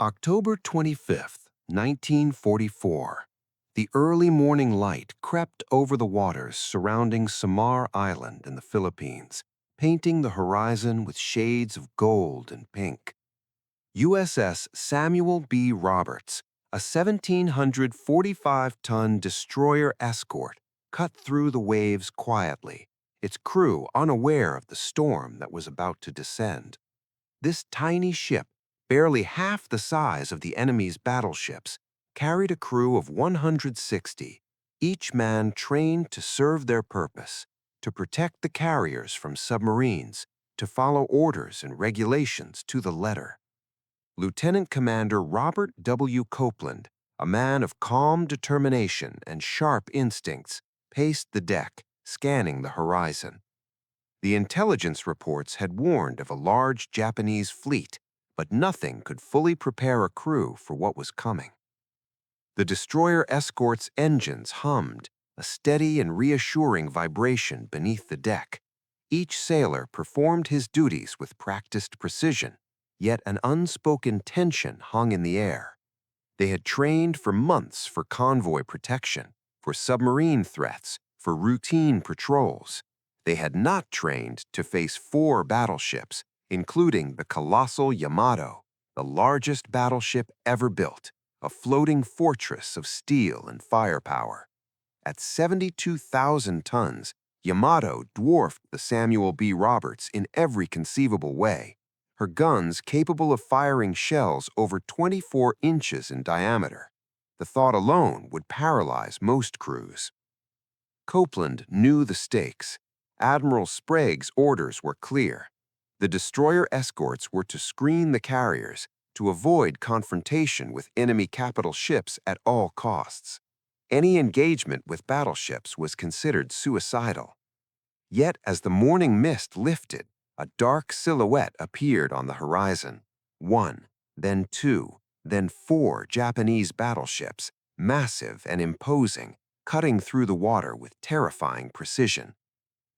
October 25th, 1944. The early morning light crept over the waters surrounding Samar Island in the Philippines, painting the horizon with shades of gold and pink. USS Samuel B. Roberts, a 1,745-ton destroyer escort, cut through the waves quietly, its crew unaware of the storm that was about to descend. This tiny ship, barely half the size of the enemy's battleships, carried a crew of 160, each man trained to serve their purpose, to protect the carriers from submarines, to follow orders and regulations to the letter. Lieutenant Commander Robert W. Copeland, a man of calm determination and sharp instincts, paced the deck, scanning the horizon. The intelligence reports had warned of a large Japanese fleet, but nothing could fully prepare a crew for what was coming. The destroyer escort's engines hummed, a steady and reassuring vibration beneath the deck. Each sailor performed his duties with practiced precision, yet an unspoken tension hung in the air. They had trained for months for convoy protection, for submarine threats, for routine patrols. They had not trained to face 4 battleships, including the colossal Yamato, the largest battleship ever built, a floating fortress of steel and firepower. At 72,000 tons, Yamato dwarfed the Samuel B. Roberts in every conceivable way, her guns capable of firing shells over 24 inches in diameter. The thought alone would paralyze most crews. Copeland knew the stakes. Admiral Sprague's orders were clear. The destroyer escorts were to screen the carriers, to avoid confrontation with enemy capital ships at all costs. Any engagement with battleships was considered suicidal. Yet as the morning mist lifted, a dark silhouette appeared on the horizon. 1, then 2, then 4 Japanese battleships, massive and imposing, cutting through the water with terrifying precision.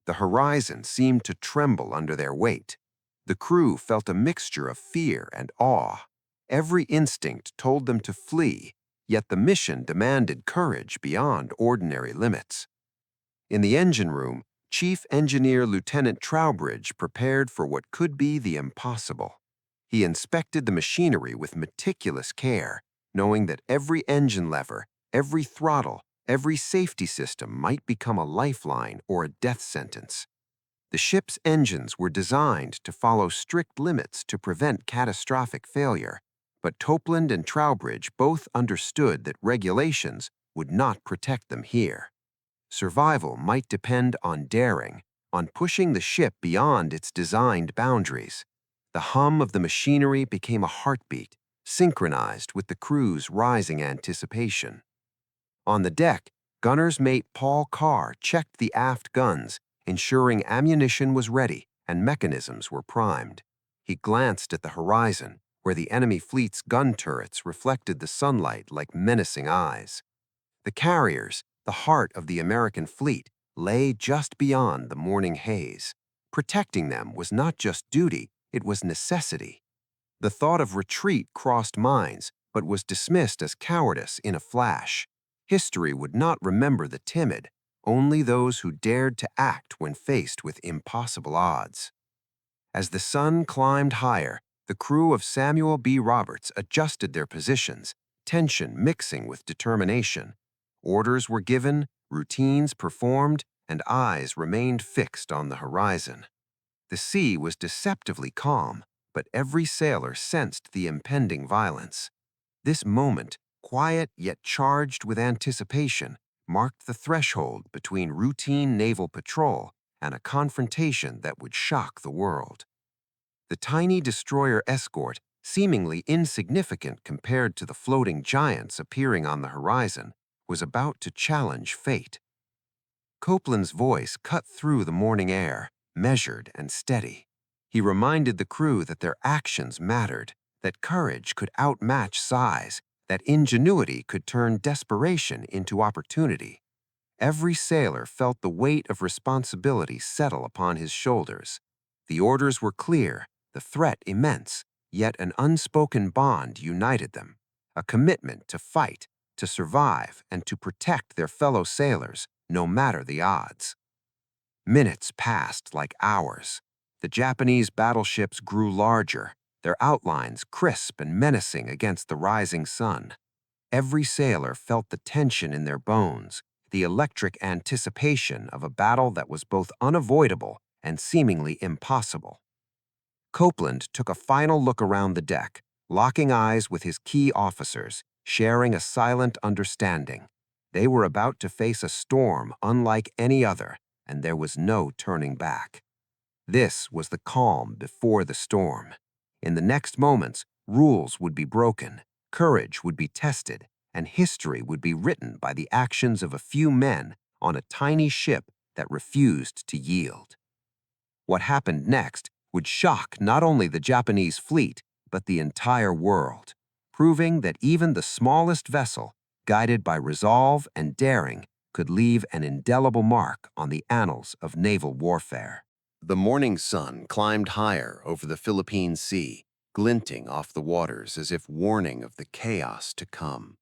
The horizon seemed to tremble under their weight. The crew felt a mixture of fear and awe. Every instinct told them to flee, yet the mission demanded courage beyond ordinary limits. In the engine room, Chief Engineer Lieutenant Trowbridge prepared for what could be the impossible. He inspected the machinery with meticulous care, knowing that every engine lever, every throttle, every safety system might become a lifeline or a death sentence. The ship's engines were designed to follow strict limits to prevent catastrophic failure, but Copeland and Trowbridge both understood that regulations would not protect them here. Survival might depend on daring, on pushing the ship beyond its designed boundaries. The hum of the machinery became a heartbeat, synchronized with the crew's rising anticipation. On the deck, gunner's mate Paul Carr checked the aft guns, ensuring ammunition was ready and mechanisms were primed. He glanced at the horizon, where the enemy fleet's gun turrets reflected the sunlight like menacing eyes. The carriers, the heart of the American fleet, lay just beyond the morning haze. Protecting them was not just duty, it was necessity. The thought of retreat crossed minds, but was dismissed as cowardice in a flash. History would not remember the timid, only those who dared to act when faced with impossible odds. As the sun climbed higher, the crew of Samuel B. Roberts adjusted their positions, tension mixing with determination. Orders were given, routines performed, and eyes remained fixed on the horizon. The sea was deceptively calm, but every sailor sensed the impending violence. This moment, quiet yet charged with anticipation, marked the threshold between routine naval patrol and a confrontation that would shock the world. The tiny destroyer escort, seemingly insignificant compared to the floating giants appearing on the horizon, was about to challenge fate. Copeland's voice cut through the morning air, measured and steady. He reminded the crew that their actions mattered, that courage could outmatch size, that ingenuity could turn desperation into opportunity. Every sailor felt the weight of responsibility settle upon his shoulders. The orders were clear, the threat immense, Yet an unspoken bond united them, a commitment to fight, to survive, and to protect their fellow sailors, no matter the odds. Minutes passed like hours. The Japanese battleships grew larger, their outlines crisp and menacing against the rising sun. Every sailor felt the tension in their bones, the electric anticipation of a battle that was both unavoidable and seemingly impossible. Copeland took a final look around the deck, locking eyes with his key officers, sharing a silent understanding. They were about to face a storm unlike any other, and there was no turning back. This was the calm before the storm. In the next moments, rules would be broken, courage would be tested, and history would be written by the actions of a few men on a tiny ship that refused to yield. What happened next would shock not only the Japanese fleet, but the entire world, proving that even the smallest vessel, guided by resolve and daring, could leave an indelible mark on the annals of naval warfare. The morning sun climbed higher over the Philippine Sea, glinting off the waters as if warning of the chaos to come.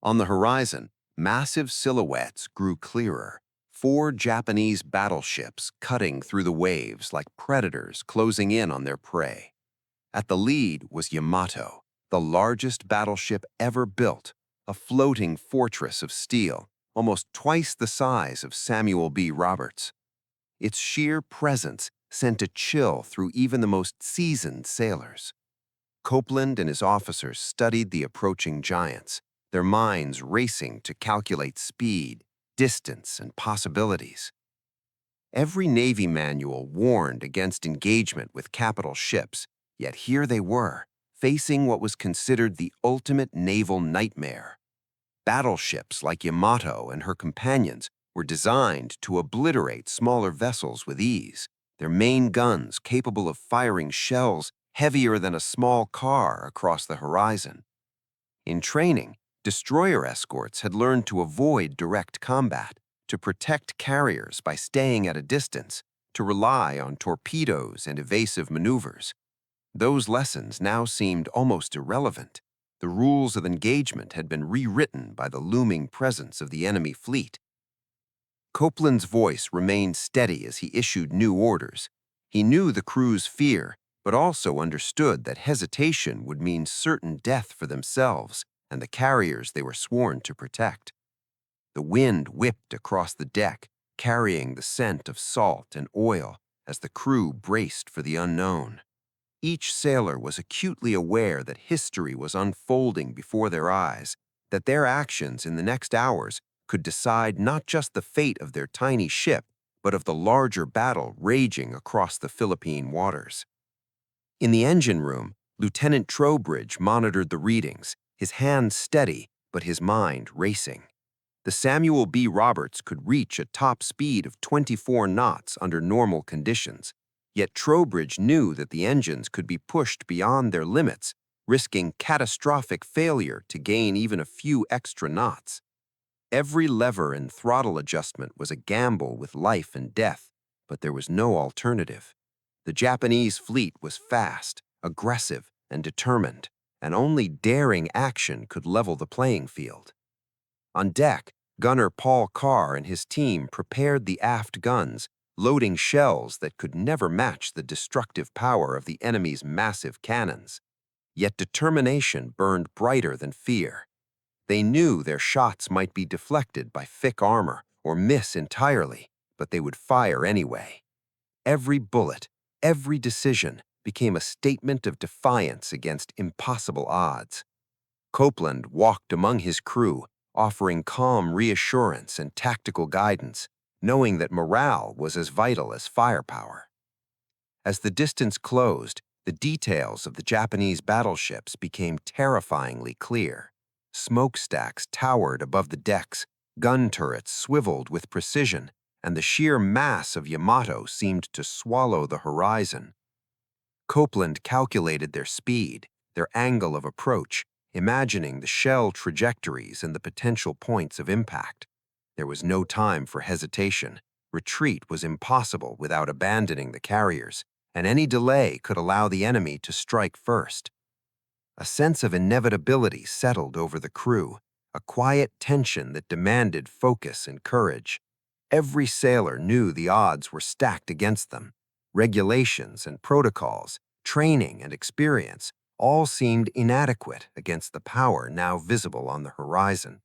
On the horizon, massive silhouettes grew clearer, 4 Japanese battleships cutting through the waves like predators closing in on their prey. At the lead was Yamato, the largest battleship ever built, a floating fortress of steel, almost twice the size of Samuel B. Roberts. Its sheer presence sent a chill through even the most seasoned sailors. Copeland and his officers studied the approaching giants, their minds racing to calculate speed, distance, and possibilities. Every Navy manual warned against engagement with capital ships, yet here they were, facing what was considered the ultimate naval nightmare. Battleships like Yamato and her companions were designed to obliterate smaller vessels with ease, their main guns capable of firing shells heavier than a small car across the horizon. In training, destroyer escorts had learned to avoid direct combat, to protect carriers by staying at a distance, to rely on torpedoes and evasive maneuvers. Those lessons now seemed almost irrelevant. The rules of engagement had been rewritten by the looming presence of the enemy fleet. Copeland's voice remained steady as he issued new orders. He knew the crew's fear, but also understood that hesitation would mean certain death for themselves and the carriers they were sworn to protect. The wind whipped across the deck, carrying the scent of salt and oil as the crew braced for the unknown. Each sailor was acutely aware that history was unfolding before their eyes, that their actions in the next hours could decide not just the fate of their tiny ship, but of the larger battle raging across the Philippine waters. In the engine room, Lieutenant Trowbridge monitored the readings, his hands steady, but his mind racing. The Samuel B. Roberts could reach a top speed of 24 knots under normal conditions, yet Trowbridge knew that the engines could be pushed beyond their limits, risking catastrophic failure to gain even a few extra knots. Every lever and throttle adjustment was a gamble with life and death, but there was no alternative. The Japanese fleet was fast, aggressive, and determined, and only daring action could level the playing field. On deck, gunner Paul Carr and his team prepared the aft guns, loading shells that could never match the destructive power of the enemy's massive cannons. Yet determination burned brighter than fear. They knew their shots might be deflected by thick armor or miss entirely, but they would fire anyway. Every bullet, every decision became a statement of defiance against impossible odds. Copeland walked among his crew, offering calm reassurance and tactical guidance, knowing that morale was as vital as firepower. As the distance closed, the details of the Japanese battleships became terrifyingly clear. Smokestacks towered above the decks, gun turrets swiveled with precision, and the sheer mass of Yamato seemed to swallow the horizon. Copeland calculated their speed, their angle of approach, imagining the shell trajectories and the potential points of impact. There was no time for hesitation. Retreat was impossible without abandoning the carriers, and any delay could allow the enemy to strike first. A sense of inevitability settled over the crew, a quiet tension that demanded focus and courage. Every sailor knew the odds were stacked against them. Regulations and protocols, training and experience, all seemed inadequate against the power now visible on the horizon.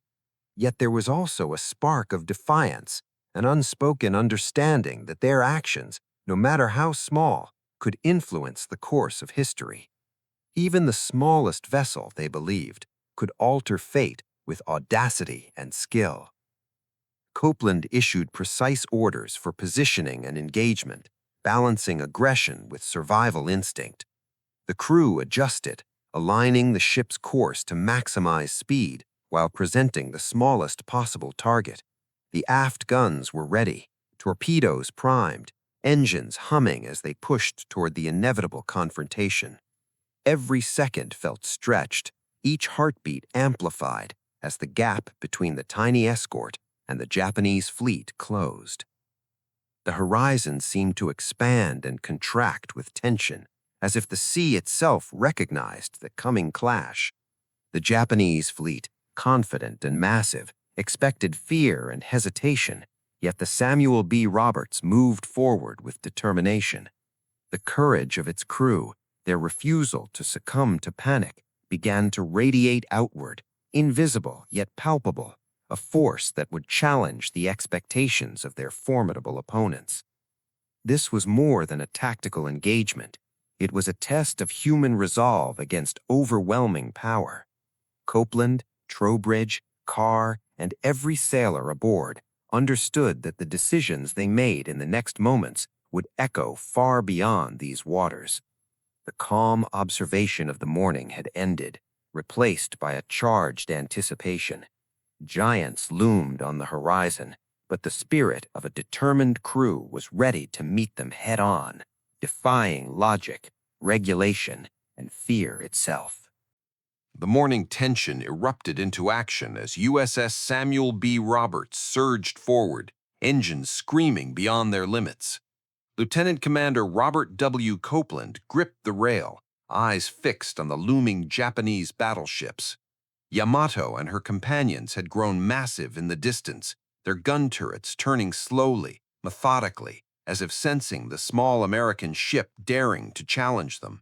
Yet there was also a spark of defiance, an unspoken understanding that their actions, no matter how small, could influence the course of history. Even the smallest vessel, they believed, could alter fate with audacity and skill. Copeland issued precise orders for positioning and engagement, balancing aggression with survival instinct. The crew adjusted, aligning the ship's course to maximize speed while presenting the smallest possible target. The aft guns were ready, torpedoes primed, engines humming as they pushed toward the inevitable confrontation. Every second felt stretched, each heartbeat amplified as the gap between the tiny escort and the Japanese fleet closed. The horizon seemed to expand and contract with tension, as if the sea itself recognized the coming clash. The Japanese fleet, confident and massive, expected fear and hesitation, yet the Samuel B. Roberts moved forward with determination. The courage of its crew, their refusal to succumb to panic, began to radiate outward, invisible yet palpable, a force that would challenge the expectations of their formidable opponents. This was more than a tactical engagement. It was a test of human resolve against overwhelming power. Copeland, Trowbridge, Carr, and every sailor aboard understood that the decisions they made in the next moments would echo far beyond these waters. The calm observation of the morning had ended, replaced by a charged anticipation. Giants loomed on the horizon, but the spirit of a determined crew was ready to meet them head-on, defying logic, regulation, and fear itself. The morning tension erupted into action as USS Samuel B. Roberts surged forward, engines screaming beyond their limits. Lieutenant Commander Robert W. Copeland gripped the rail, eyes fixed on the looming Japanese battleships. Yamato and her companions had grown massive in the distance, their gun turrets turning slowly, methodically, as if sensing the small American ship daring to challenge them.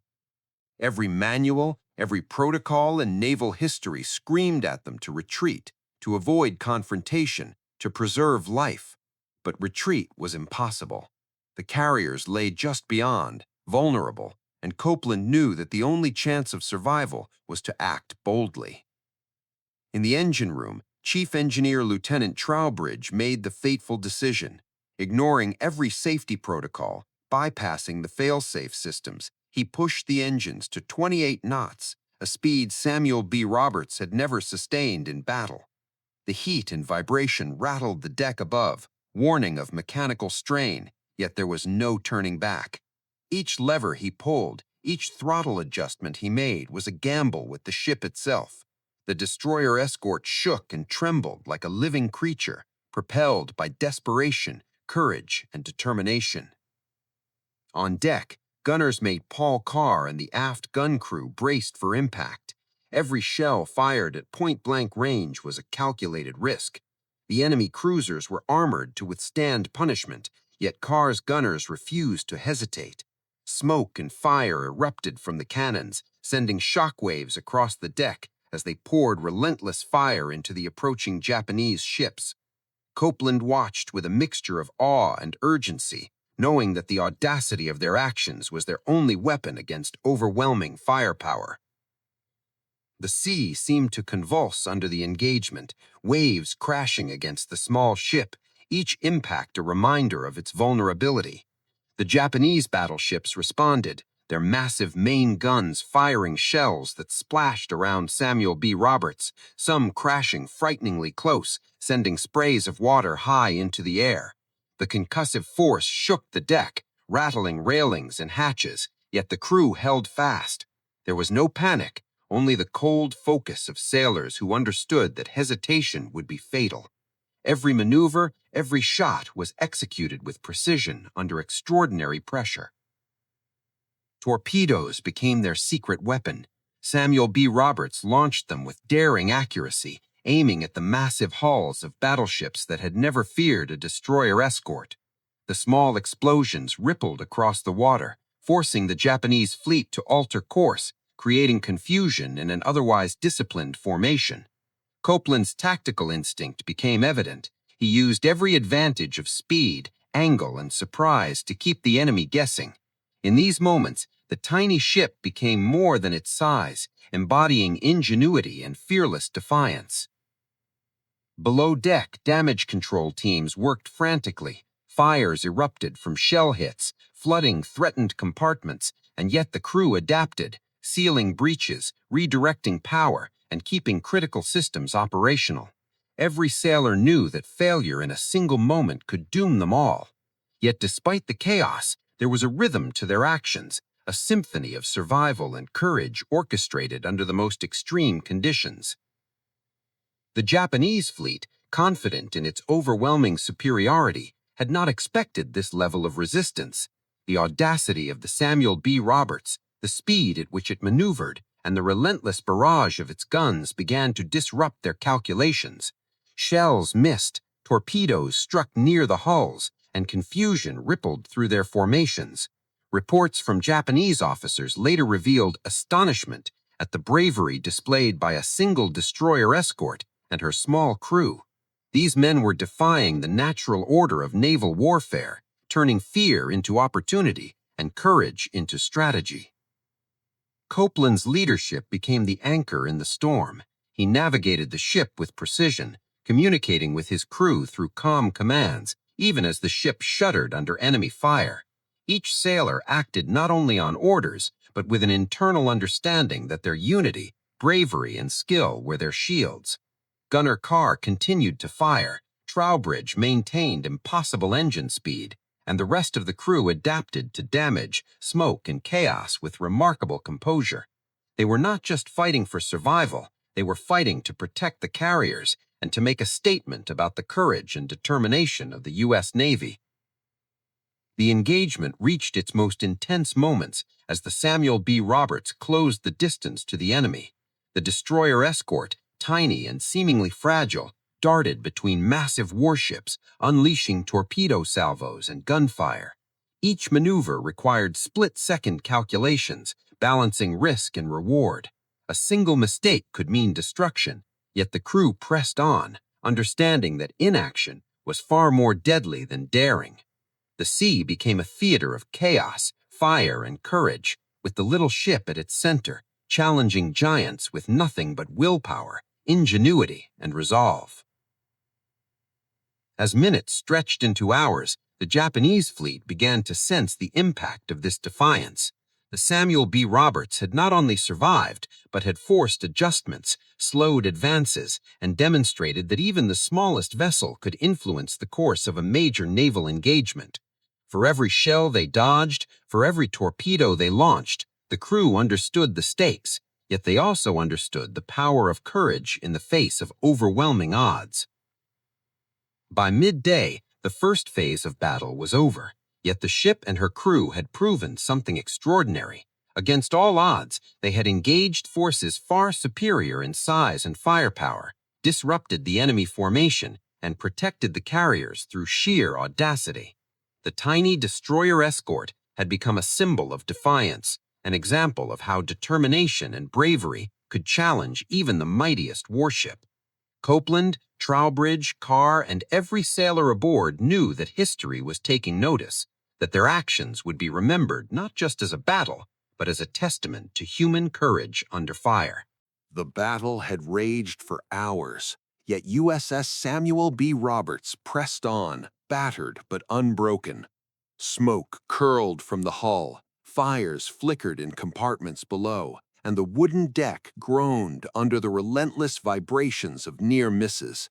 Every manual, every protocol in naval history screamed at them to retreat, to avoid confrontation, to preserve life. But retreat was impossible. The carriers lay just beyond, vulnerable, and Copeland knew that the only chance of survival was to act boldly. In the engine room, Chief Engineer Lieutenant Trowbridge made the fateful decision. Ignoring every safety protocol, bypassing the fail-safe systems, he pushed the engines to 28 knots, a speed Samuel B. Roberts had never sustained in battle. The heat and vibration rattled the deck above, warning of mechanical strain, yet there was no turning back. Each lever he pulled, each throttle adjustment he made was a gamble with the ship itself. The destroyer escort shook and trembled like a living creature, propelled by desperation, courage, and determination. On deck, gunners mate Paul Carr and the aft gun crew braced for impact. Every shell fired at point-blank range was a calculated risk. The enemy cruisers were armored to withstand punishment, yet Carr's gunners refused to hesitate. Smoke and fire erupted from the cannons, sending shockwaves across the deck as they poured relentless fire into the approaching Japanese ships. Copeland watched with a mixture of awe and urgency, knowing that the audacity of their actions was their only weapon against overwhelming firepower. The sea seemed to convulse under the engagement, waves crashing against the small ship, each impact a reminder of its vulnerability. The Japanese battleships responded, their massive main guns firing shells that splashed around Samuel B. Roberts, some crashing frighteningly close, sending sprays of water high into the air. The concussive force shook the deck, rattling railings and hatches, yet the crew held fast. There was no panic, only the cold focus of sailors who understood that hesitation would be fatal. Every maneuver, every shot was executed with precision under extraordinary pressure. Torpedoes became their secret weapon. Samuel B. Roberts launched them with daring accuracy, aiming at the massive hulls of battleships that had never feared a destroyer escort. The small explosions rippled across the water, forcing the Japanese fleet to alter course, creating confusion in an otherwise disciplined formation. Copeland's tactical instinct became evident. He used every advantage of speed, angle, and surprise to keep the enemy guessing. In these moments, the tiny ship became more than its size, embodying ingenuity and fearless defiance. Below deck, damage control teams worked frantically. Fires erupted from shell hits, flooding threatened compartments, and yet the crew adapted, sealing breaches, redirecting power, and keeping critical systems operational. Every sailor knew that failure in a single moment could doom them all. Yet despite the chaos, there was a rhythm to their actions, a symphony of survival and courage orchestrated under the most extreme conditions. The Japanese fleet, confident in its overwhelming superiority, had not expected this level of resistance. The audacity of the Samuel B. Roberts, the speed at which it maneuvered, and the relentless barrage of its guns began to disrupt their calculations. Shells missed, torpedoes struck near the hulls, and confusion rippled through their formations. Reports from Japanese officers later revealed astonishment at the bravery displayed by a single destroyer escort and her small crew. These men were defying the natural order of naval warfare, turning fear into opportunity and courage into strategy. Copeland's leadership became the anchor in the storm. He navigated the ship with precision, communicating with his crew through calm commands, even as the ship shuddered under enemy fire. Each sailor acted not only on orders, but with an internal understanding that their unity, bravery, and skill were their shields. Gunner Carr continued to fire, Trowbridge maintained impossible engine speed, and the rest of the crew adapted to damage, smoke, and chaos with remarkable composure. They were not just fighting for survival, they were fighting to protect the carriers and to make a statement about the courage and determination of the U.S. Navy. The engagement reached its most intense moments as the Samuel B. Roberts closed the distance to the enemy. The destroyer escort, tiny and seemingly fragile, darted between massive warships, unleashing torpedo salvos and gunfire. Each maneuver required split-second calculations, balancing risk and reward. A single mistake could mean destruction, yet the crew pressed on, understanding that inaction was far more deadly than daring. The sea became a theater of chaos, fire, and courage, with the little ship at its center, challenging giants with nothing but willpower, ingenuity, and resolve. As minutes stretched into hours, the Japanese fleet began to sense the impact of this defiance. The Samuel B. Roberts had not only survived, but had forced adjustments, slowed advances, and demonstrated that even the smallest vessel could influence the course of a major naval engagement. For every shell they dodged, for every torpedo they launched, the crew understood the stakes, yet they also understood the power of courage in the face of overwhelming odds. By midday, the first phase of battle was over, yet the ship and her crew had proven something extraordinary. Against all odds, they had engaged forces far superior in size and firepower, disrupted the enemy formation, and protected the carriers through sheer audacity. The tiny destroyer escort had become a symbol of defiance, an example of how determination and bravery could challenge even the mightiest warship. Copeland, Trowbridge, Carr, and every sailor aboard knew that history was taking notice, that their actions would be remembered not just as a battle, but as a testament to human courage under fire. The battle had raged for hours, yet USS Samuel B. Roberts pressed on, battered but unbroken. Smoke curled from the hull, fires flickered in compartments below, and the wooden deck groaned under the relentless vibrations of near misses.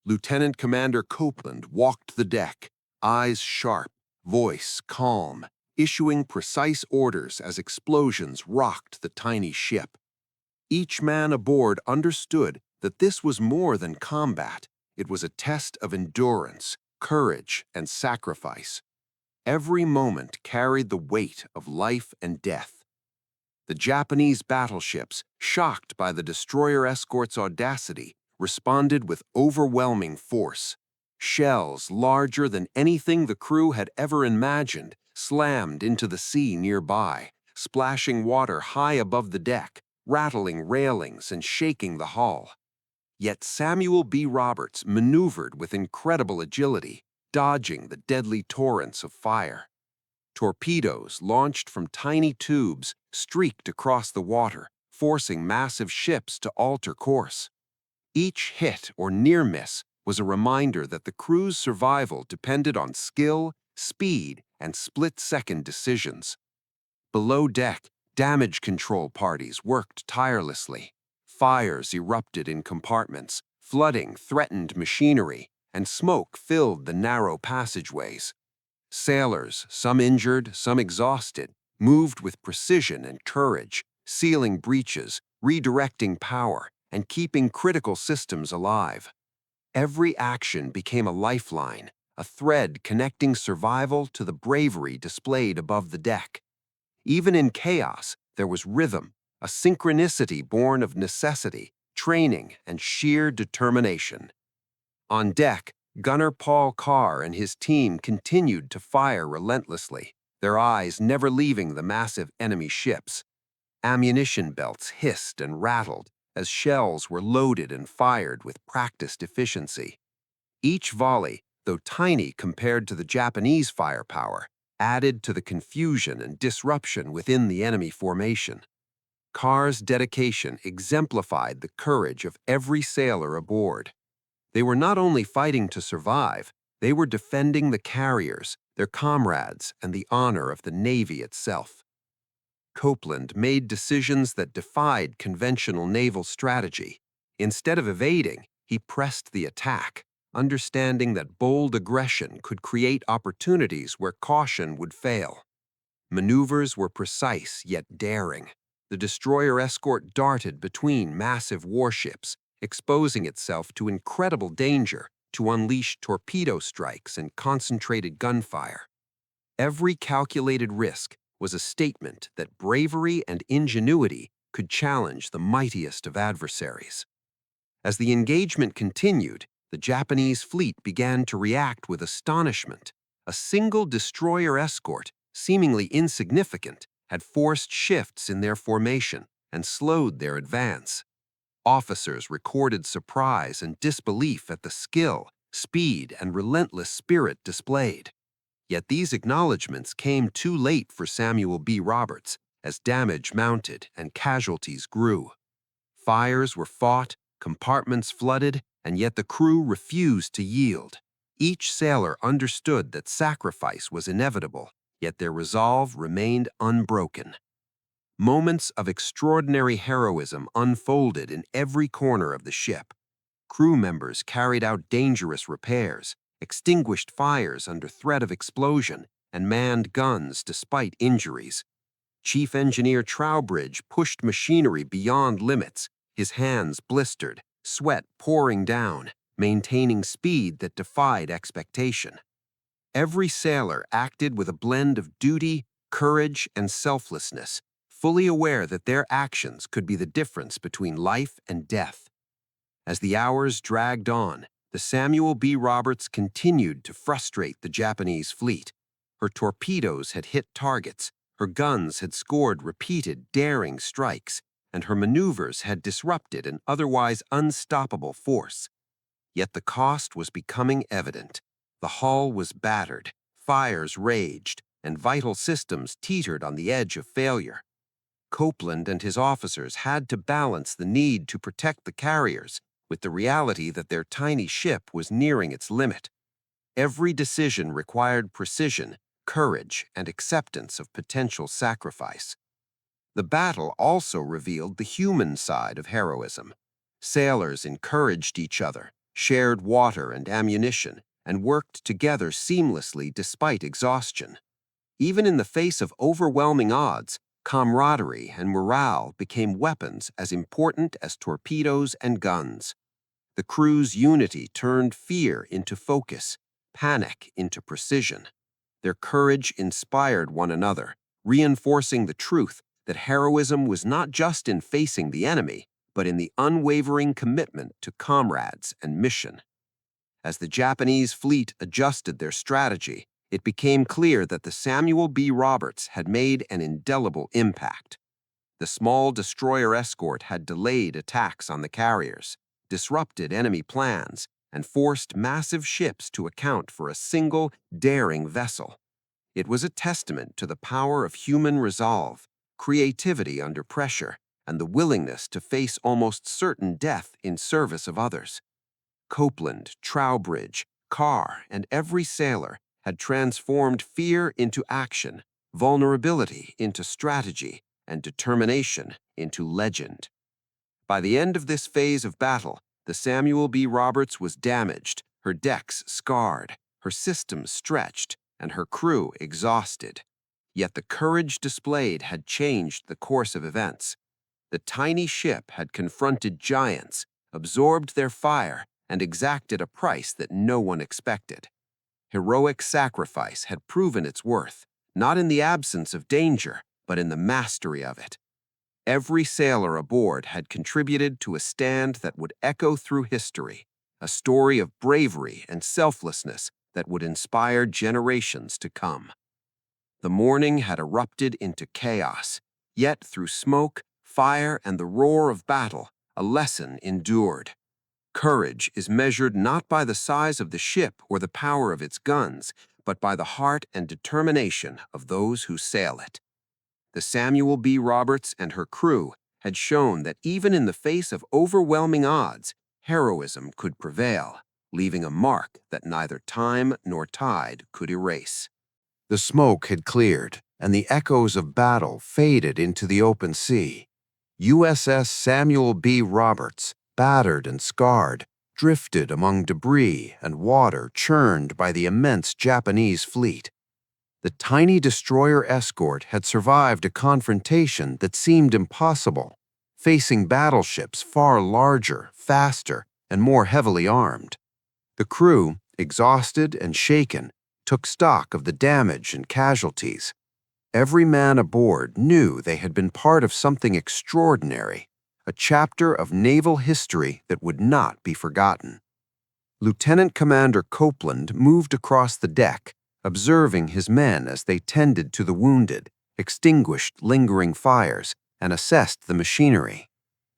Lieutenant Commander Copeland walked the deck, eyes sharp, voice calm, issuing precise orders as explosions rocked the tiny ship. Each man aboard understood that this was more than combat. It was a test of endurance, courage, and sacrifice. Every moment carried the weight of life and death. The Japanese battleships, shocked by the destroyer escort's audacity, responded with overwhelming force. Shells larger than anything the crew had ever imagined slammed into the sea nearby, splashing water high above the deck, rattling railings and shaking the hull. Yet Samuel B. Roberts maneuvered with incredible agility, dodging the deadly torrents of fire. Torpedoes launched from tiny tubes streaked across the water, forcing massive ships to alter course. Each hit or near miss was a reminder that the crew's survival depended on skill, speed, and split-second decisions. Below deck, damage control parties worked tirelessly. Fires erupted in compartments, flooding threatened machinery, and smoke filled the narrow passageways. Sailors, some injured, some exhausted, moved with precision and courage, sealing breaches, redirecting power, and keeping critical systems alive. Every action became a lifeline, a thread connecting survival to the bravery displayed above the deck. Even in chaos, there was rhythm, a synchronicity born of necessity, training, and sheer determination. On deck, Gunner Paul Carr and his team continued to fire relentlessly, their eyes never leaving the massive enemy ships. Ammunition belts hissed and rattled as shells were loaded and fired with practiced efficiency. Each volley, though tiny compared to the Japanese firepower, added to the confusion and disruption within the enemy formation. Carr's dedication exemplified the courage of every sailor aboard. They were not only fighting to survive, they were defending the carriers, their comrades, and the honor of the Navy itself. Copeland made decisions that defied conventional naval strategy. Instead of evading, he pressed the attack, understanding that bold aggression could create opportunities where caution would fail. Maneuvers were precise yet daring. The destroyer escort darted between massive warships, exposing itself to incredible danger to unleash torpedo strikes and concentrated gunfire. Every calculated risk was a statement that bravery and ingenuity could challenge the mightiest of adversaries. As the engagement continued, the Japanese fleet began to react with astonishment. A single destroyer escort, seemingly insignificant, had forced shifts in their formation and slowed their advance. Officers recorded surprise and disbelief at the skill, speed, and relentless spirit displayed. Yet these acknowledgments came too late for Samuel B. Roberts as damage mounted and casualties grew. Fires were fought, compartments flooded, and yet the crew refused to yield. Each sailor understood that sacrifice was inevitable, yet their resolve remained unbroken. Moments of extraordinary heroism unfolded in every corner of the ship. Crew members carried out dangerous repairs, extinguished fires under threat of explosion, and manned guns despite injuries. Chief Engineer Trowbridge pushed machinery beyond limits, his hands blistered, sweat pouring down, maintaining speed that defied expectation. Every sailor acted with a blend of duty, courage, and selflessness, fully aware that their actions could be the difference between life and death. As the hours dragged on, the Samuel B. Roberts continued to frustrate the Japanese fleet. Her torpedoes had hit targets, her guns had scored repeated, daring strikes, and her maneuvers had disrupted an otherwise unstoppable force. Yet the cost was becoming evident. The hull was battered, fires raged, and vital systems teetered on the edge of failure. Copeland and his officers had to balance the need to protect the carriers with the reality that their tiny ship was nearing its limit. Every decision required precision, courage, and acceptance of potential sacrifice. The battle also revealed the human side of heroism. Sailors encouraged each other, shared water and ammunition, and worked together seamlessly despite exhaustion. Even in the face of overwhelming odds, camaraderie and morale became weapons as important as torpedoes and guns. The crew's unity turned fear into focus, panic into precision. Their courage inspired one another, reinforcing the truth that heroism was not just in facing the enemy, but in the unwavering commitment to comrades and mission. As the Japanese fleet adjusted their strategy, it became clear that the Samuel B. Roberts had made an indelible impact. The small destroyer escort had delayed attacks on the carriers, disrupted enemy plans, and forced massive ships to account for a single, daring vessel. It was a testament to the power of human resolve, creativity under pressure, and the willingness to face almost certain death in service of others. Copeland, Trowbridge, Carr, and every sailor had transformed fear into action, vulnerability into strategy, and determination into legend. By the end of this phase of battle, the Samuel B. Roberts was damaged, her decks scarred, her systems stretched, and her crew exhausted. Yet the courage displayed had changed the course of events. The tiny ship had confronted giants, absorbed their fire, and exacted a price that no one expected. Heroic sacrifice had proven its worth, not in the absence of danger, but in the mastery of it. Every sailor aboard had contributed to a stand that would echo through history, a story of bravery and selflessness that would inspire generations to come. The morning had erupted into chaos, yet through smoke, fire, and the roar of battle, a lesson endured. Courage is measured not by the size of the ship or the power of its guns, but by the heart and determination of those who sail it. The Samuel B. Roberts and her crew had shown that even in the face of overwhelming odds, heroism could prevail, leaving a mark that neither time nor tide could erase. The smoke had cleared, and the echoes of battle faded into the open sea. USS Samuel B. Roberts, battered and scarred, drifted among debris and water churned by the immense Japanese fleet. The tiny destroyer escort had survived a confrontation that seemed impossible, facing battleships far larger, faster, and more heavily armed. The crew, exhausted and shaken, took stock of the damage and casualties. Every man aboard knew they had been part of something extraordinary, a chapter of naval history that would not be forgotten. Lieutenant Commander Copeland moved across the deck, observing his men as they tended to the wounded, extinguished lingering fires, and assessed the machinery.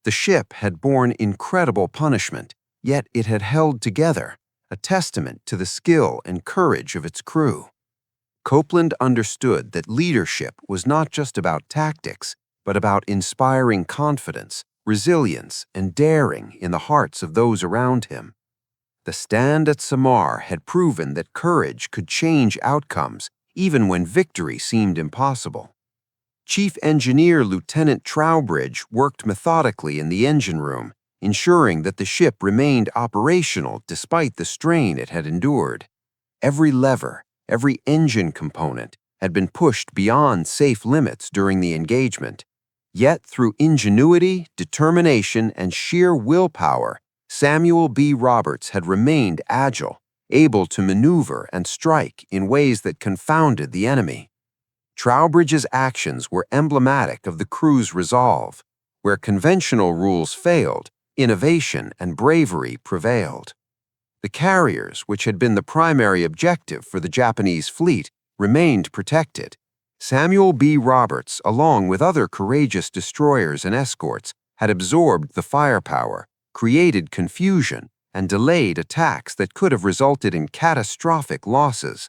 The ship had borne incredible punishment, yet it had held together, a testament to the skill and courage of its crew. Copeland understood that leadership was not just about tactics, but about inspiring confidence, resilience, and daring in the hearts of those around him. The stand at Samar had proven that courage could change outcomes even when victory seemed impossible. Chief Engineer Lieutenant Trowbridge worked methodically in the engine room, ensuring that the ship remained operational despite the strain it had endured. Every lever, every engine component had been pushed beyond safe limits during the engagement. Yet through ingenuity, determination, and sheer willpower, Samuel B. Roberts had remained agile, able to maneuver and strike in ways that confounded the enemy. Trowbridge's actions were emblematic of the crew's resolve. Where conventional rules failed, innovation and bravery prevailed. The carriers, which had been the primary objective for the Japanese fleet, remained protected. Samuel B. Roberts, along with other courageous destroyers and escorts, had absorbed the firepower, created confusion, and delayed attacks that could have resulted in catastrophic losses.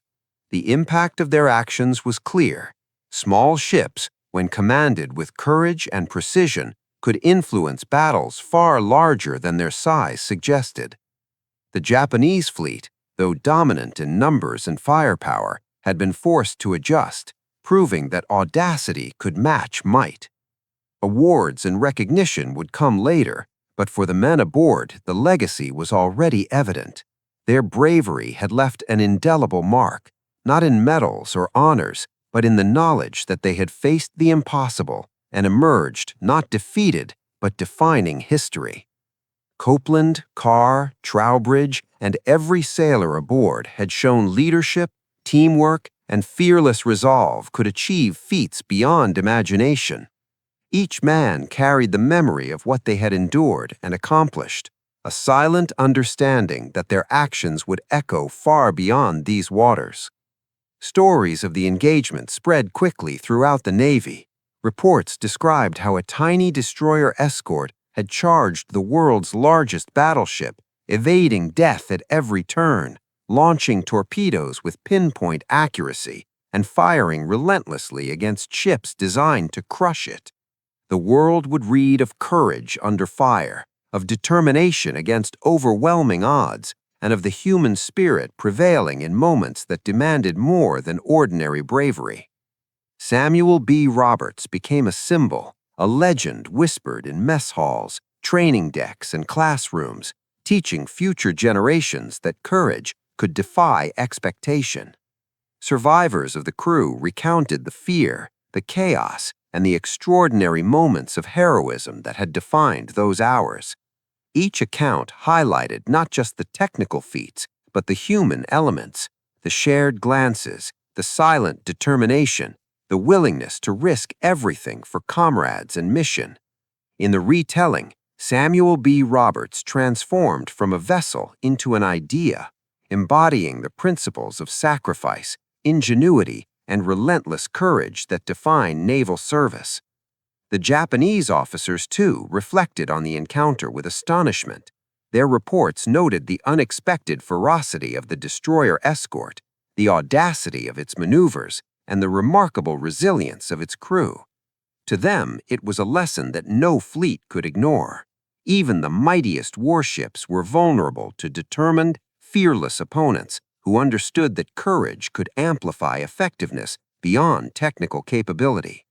The impact of their actions was clear. Small ships, when commanded with courage and precision, could influence battles far larger than their size suggested. The Japanese fleet, though dominant in numbers and firepower, had been forced to adjust, proving that audacity could match might. Awards and recognition would come later, but for the men aboard, the legacy was already evident. Their bravery had left an indelible mark, not in medals or honors, but in the knowledge that they had faced the impossible and emerged not defeated, but defining history. Copeland, Carr, Trowbridge, and every sailor aboard had shown leadership, teamwork, and fearless resolve could achieve feats beyond imagination. Each man carried the memory of what they had endured and accomplished, a silent understanding that their actions would echo far beyond these waters. Stories of the engagement spread quickly throughout the Navy. Reports described how a tiny destroyer escort had charged the world's largest battleship, evading death at every turn, launching torpedoes with pinpoint accuracy, and firing relentlessly against ships designed to crush it. The world would read of courage under fire, of determination against overwhelming odds, and of the human spirit prevailing in moments that demanded more than ordinary bravery. Samuel B. Roberts became a symbol, a legend whispered in mess halls, training decks, and classrooms, teaching future generations that courage could defy expectation. Survivors of the crew recounted the fear, the chaos, and the extraordinary moments of heroism that had defined those hours. Each account highlighted not just the technical feats, but the human elements, the shared glances, the silent determination, the willingness to risk everything for comrades and mission. In the retelling, Samuel B. Roberts transformed from a vessel into an idea, embodying the principles of sacrifice, ingenuity, and relentless courage that define naval service. The Japanese officers, too, reflected on the encounter with astonishment. Their reports noted the unexpected ferocity of the destroyer escort, the audacity of its maneuvers, and the remarkable resilience of its crew. To them, it was a lesson that no fleet could ignore. Even the mightiest warships were vulnerable to determined, fearless opponents who understood that courage could amplify effectiveness beyond technical capability.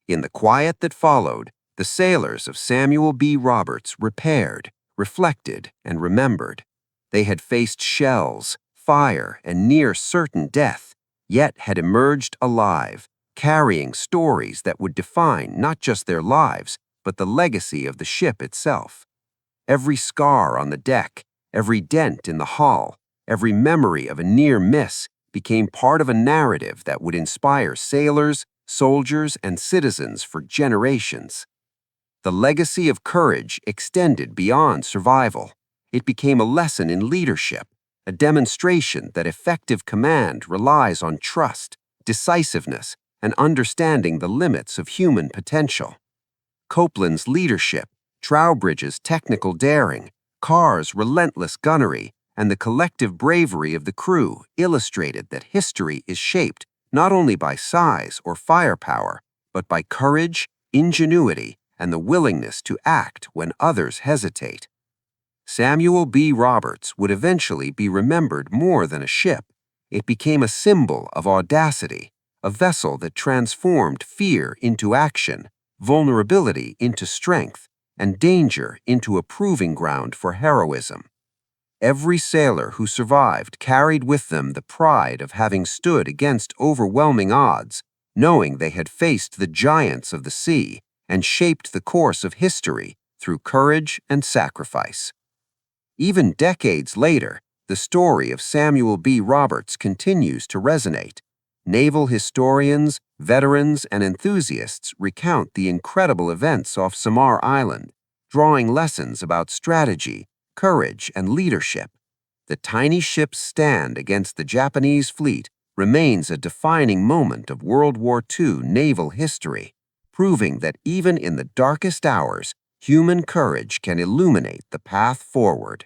In the quiet that followed, the sailors of Samuel B. Roberts repaired, reflected, and remembered. They had faced shells, fire, and near certain death, yet had emerged alive, carrying stories that would define not just their lives, but the legacy of the ship itself. Every scar on the deck, every dent in the hull, every memory of a near miss became part of a narrative that would inspire sailors, soldiers, and citizens for generations. The legacy of courage extended beyond survival. It became a lesson in leadership, a demonstration that effective command relies on trust, decisiveness, and understanding the limits of human potential. Copeland's leadership, Trowbridge's technical daring, Carr's relentless gunnery, and the collective bravery of the crew illustrated that history is shaped not only by size or firepower, but by courage, ingenuity, and the willingness to act when others hesitate. Samuel B. Roberts would eventually be remembered more than a ship. It became a symbol of audacity, a vessel that transformed fear into action, vulnerability into strength, and danger into a proving ground for heroism. Every sailor who survived carried with them the pride of having stood against overwhelming odds, knowing they had faced the giants of the sea and shaped the course of history through courage and sacrifice. Even decades later, the story of Samuel B. Roberts continues to resonate. Naval historians, veterans, and enthusiasts recount the incredible events off Samar Island, drawing lessons about strategy, courage, and leadership. The tiny ship's stand against the Japanese fleet remains a defining moment of World War II naval history, proving that even in the darkest hours, human courage can illuminate the path forward.